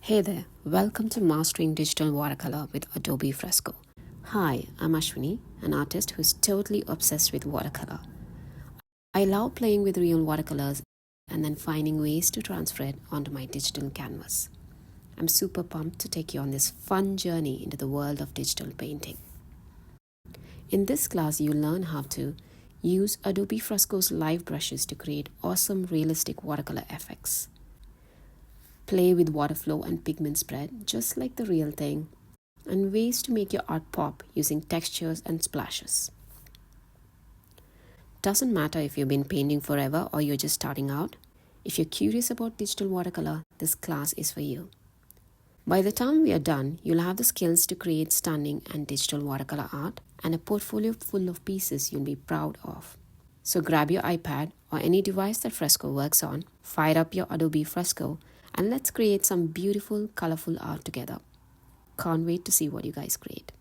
Hey there, welcome to Mastering Digital Watercolor with Adobe Fresco. Hi, I'm Ashwini, an artist who's totally obsessed with watercolor. I love playing with real watercolors and then finding ways to transfer it onto my digital canvas. I'm super pumped to take you on this fun journey into the world of digital painting. In this class, you'll learn how to use Adobe Fresco's live brushes to create awesome realistic watercolor effects. Play with water flow and pigment spread just like the real thing, and ways to make your art pop using textures and splashes. Doesn't matter if you've been painting forever or you're just starting out. If you're curious about digital watercolor, this class is for you. By the time we are done, you'll have the skills to create stunning and digital watercolor art and a portfolio full of pieces you'll be proud of. So grab your iPad or any device that Fresco works on, fire up your Adobe Fresco, and let's create some beautiful, colorful art together. Can't wait to see what you guys create.